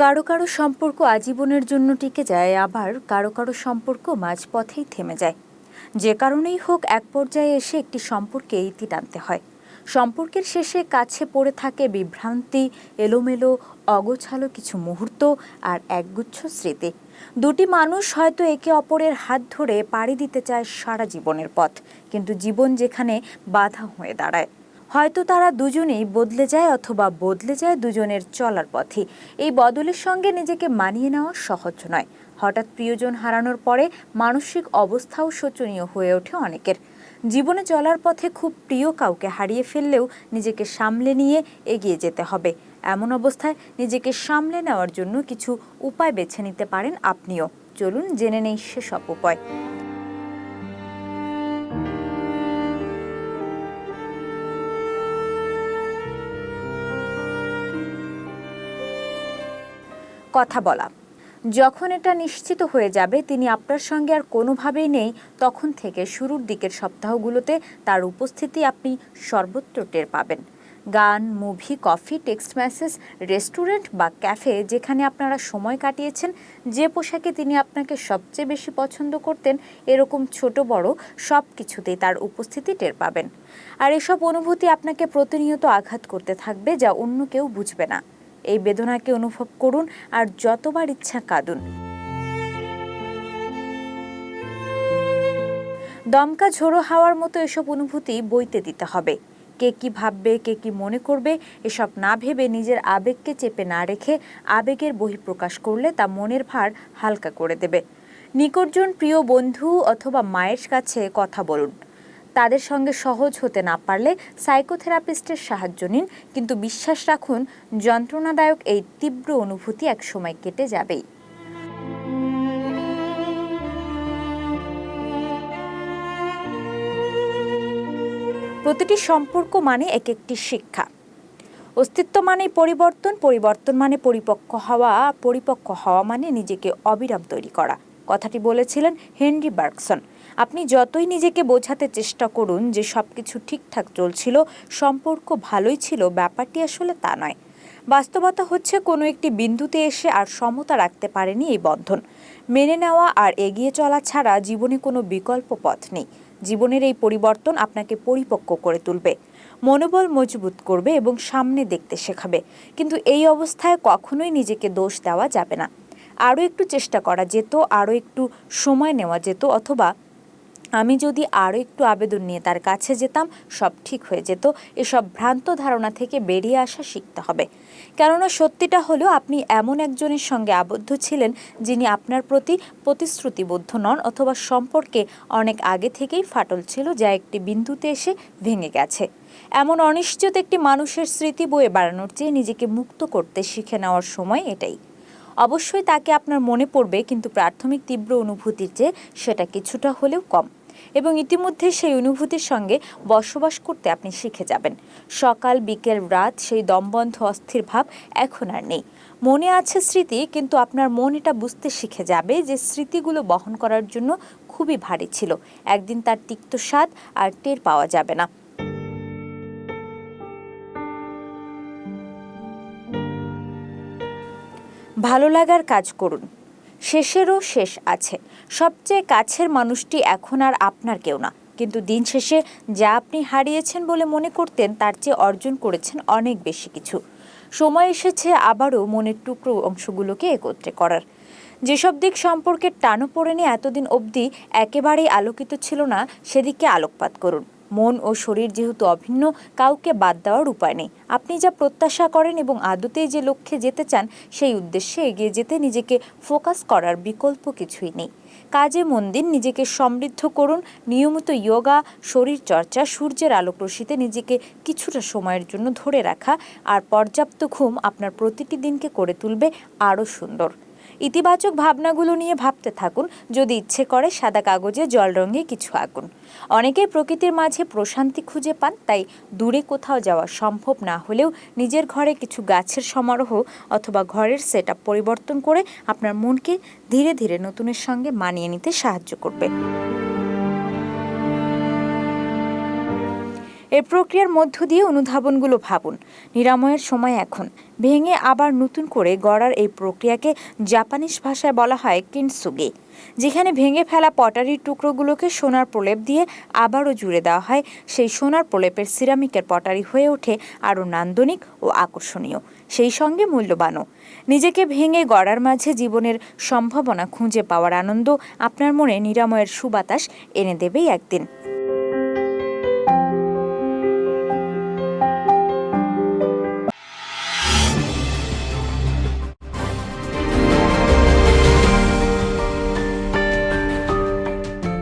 কারো কারো সম্পর্ক আজীবনের জন্য টিকে যায়, আবার কারো কারো সম্পর্ক মাঝপথেই থেমে যায়। যে কারণেই হোক, এক পর্যায়ে এসে একটি সম্পর্কে ইতি টানতে হয়। সম্পর্কের শেষে কাছে পড়ে থাকে বিভ্রান্তি, এলোমেলো অগোছালো কিছু মুহূর্ত আর একগুচ্ছ স্মৃতি। দুটি মানুষ হয়তো একে অপরের হাত ধরে পাড়ি দিতে চায় সারা জীবনের পথ, কিন্তু জীবন যেখানে বাধা হয়ে দাঁড়ায়, হয়তো তারা দুজনেই বদলে যায় অথবা বদলে যায় দুজনের চলার পথে। এই বদলের সঙ্গে নিজেকে মানিয়ে নেওয়া সহজ নয়। হঠাৎ প্রিয়জন হারানোর পরে মানসিক অবস্থাও শোচনীয় হয়ে ওঠে অনেকের। জীবনে চলার পথে খুব প্রিয় কাউকে হারিয়ে ফেললেও নিজেকে সামলে নিয়ে এগিয়ে যেতে হবে। এমন অবস্থায় নিজেকে সামলে নেওয়ার জন্য কিছু উপায় বেছে নিতে পারেন আপনিও। চলুন জেনে নেই সেসব উপায়। কথা বলা। যখন এটা নিশ্চিত হয়ে যাবে তিনি আপনার সঙ্গে আর কোনোভাবেই নেই, তখন থেকে শুরুর দিকের সপ্তাহগুলোতে তার উপস্থিতি আপনি সর্বত্র টের পাবেন। গান, movie, coffee, text message, restaurant বা ক্যাফে, যেখানে আপনারা সময় কাটিয়েছেন, যে পোশাকে তিনি আপনাকে সবচেয়ে বেশি পছন্দ করতেন, এরকম ছোট বড় সব কিছুতেই তার উপস্থিতি টের পাবেন। আর এসব অনুভূতি আপনাকে প্রতিনিয়ত আঘাত করতে থাকবে, যা অন্য কেউ বুঝবে না। এই বেদনাকে অনুভব করুন আর যতবার ইচ্ছা কাঁদুন। দমকা ঝোড়ো হাওয়ার মতো এসব অনুভূতি বইতে দিতে হবে। কে কি ভাববে, কে কি মনে করবে, এসব না ভেবে নিজের আবেগকে চেপে না রেখে আবেগের বহিঃপ্রকাশ করলে তা মনের ভার হালকা করে দেবে। নিকটজন প্রিয় বন্ধু অথবা মায়ের কাছে কথা বলুন। তাদের সঙ্গে সহজ হতে না পারলে সাইকোথেরাপিস্টের সাহায্য নিন, কিন্তু বিশ্বাস রাখুন, যন্ত্রণাদায়ক এই তীব্র অনুভূতি একসময় কেটে যাবেই। প্রতিটি সম্পর্ক মানে এক একটি শিক্ষা। অস্তিত্ব মানে পরিবর্তন, পরিবর্তন মানে পরিপক্ক হওয়া, পরিপক্ক হওয়া মানে নিজেকে অবিরাম তৈরি করা। কথাটি বলেছিলেন হেনরি বার্গসন। আপনি যতই নিজেকে বোঝাতে চেষ্টা করুন যে সবকিছু ঠিকঠাক চলছিল, সম্পর্ক ভালোই ছিল, ব্যাপারটি আসলে তা নয়। বাস্তবতা হচ্ছে, কোনো একটি বিন্দুতে এসে আর সমতা রাখতে পারেনি এই বন্ধন। মেনে নেওয়া আর এগিয়ে চলা ছাড়া জীবনে কোনো বিকল্প পথ নেই। জীবনের এই পরিবর্তন আপনাকে পরিপক্ক করে তুলবে, মনোবল মজবুত করবে এবং সামনে দেখতে শেখাবে। কিন্তু এই অবস্থায় কখনোই নিজেকে দোষ দেওয়া যাবে না। আরও একটু চেষ্টা করা যেত, আরও একটু সময় নেওয়া যেত, অথবা আমি যদি আরও একটু আবেদন নিয়ে তার কাছে যেতাম, সব ঠিক হয়ে যেত। এসব ভ্রান্ত ধারণা থেকে বেরিয়ে আসা শিখতে হবে। কেননা সত্যিটা হলো, আপনি এমন একজনের সঙ্গে আবদ্ধ ছিলেন যিনি আপনার প্রতি প্রতিশ্রুতিবদ্ধ নন, অথবা সম্পর্কে অনেক আগে থেকেই ফাটল ছিল, যা একটি বিন্দুতে এসে ভেঙে গেছে। এমন অনিশ্চিত একটি মানুষের স্মৃতি বয়ে বেড়ানোর চেয়ে নিজেকে মুক্ত করতে শিখে নেওয়ার সময় এটাই। অবশ্যই তাকে আপনার মনে পড়বে, কিন্তু প্রাথমিক তীব্র অনুভূতির চেয়ে সেটা কিছুটা হলেও কম। এবং ইতিমধ্যে সেই অনুভূতির সঙ্গে বসবাস করতে আপনি শিখে যাবেন। সকাল, বিকেল, রাত, সেই দমবন্ধ অস্থির ভাব এখন আর নেই। মনে আছে স্মৃতি, কিন্তু আপনার মন এটা বুঝতে শিখে যাবে যে স্মৃতিগুলো বহন করার জন্য খুবই ভারী ছিল। একদিন তার তিক্ত স্বাদ আর টের পাওয়া যাবে না। ভালো লাগার কাজ করুন। শেষেরও শেষ আছে। সবচেয়ে কাছের মানুষটি এখন আর আপনার কেউ না, কিন্তু দিন শেষে যা আপনি হারিয়েছেন বলে মনে করতেন, তার চেয়ে অর্জন করেছেন অনেক বেশি কিছু। সময় এসেছে আবারও মনের টুকরো অংশগুলোকে একত্রে করার। যেসব দিক সম্পর্কের টানাপোড়েনে এতদিন অবধি একেবারেই আলোকিত ছিল না, সেদিকে আলোকপাত করুন। মন ও শরীর যেহেতু অভিন্ন, কাউকে বাদ দেওয়ার উপায় নেই। আপনি যা প্রত্যাশা করেন এবং আদতেই যে লক্ষ্যে যেতে চান, সেই উদ্দেশ্যে এগিয়ে যেতে নিজেকে ফোকাস করার বিকল্প কিছুই নেই। কাজে মন দিন, নিজেকে সমৃদ্ধ করুন। নিয়মিত যোগা, শরীর চর্চা, সূর্যের আলোক রশ্মিতে নিজেকে কিছুটা সময়ের জন্য ধরে রাখা আর পর্যাপ্ত ঘুম আপনার প্রতিটি দিনকে করে তুলবে আরও সুন্দর। ইতিবাচক ভাবনাগুলো নিয়ে ভাবতে থাকুন। যদি ইচ্ছে করে, সাদা কাগজে জল রঙে কিছু আঁকুন। অনেকেই প্রকৃতির মাঝে প্রশান্তি খুঁজে পান, তাই দূরে কোথাও যাওয়া সম্ভব না হলেও নিজের ঘরে কিছু গাছের সমারোহ অথবা ঘরের সেটআপ পরিবর্তন করে আপনার মনকে ধীরে ধীরে নতুনের সঙ্গে মানিয়ে নিতে সাহায্য করবে। এই প্রক্রিয়ার মধ্য দিয়ে অনুধাবনগুলো ভাবুন। নিরাময়ের সময় এখন। ভেঙে আবার নতুন করে গড়ার এই প্রক্রিয়াকে জাপানিজ ভাষায় বলা হয় কিনসুগি, যেখানে ভেঙে ফেলা পটারির টুকরোগুলোকে সোনার প্রলেপ দিয়ে আবারও জুড়ে দেওয়া হয়। সেই সোনার প্রলেপের সিরামিকের পটারি হয়ে ওঠে আরও নান্দনিক ও আকর্ষণীয়, সেই সঙ্গে মূল্যবানও। নিজেকে ভেঙে গড়ার মাঝে জীবনের সম্ভাবনা খুঁজে পাওয়ার আনন্দ আপনার মনে নিরাময়ের সুবাতাস এনে দেবেই একদিন।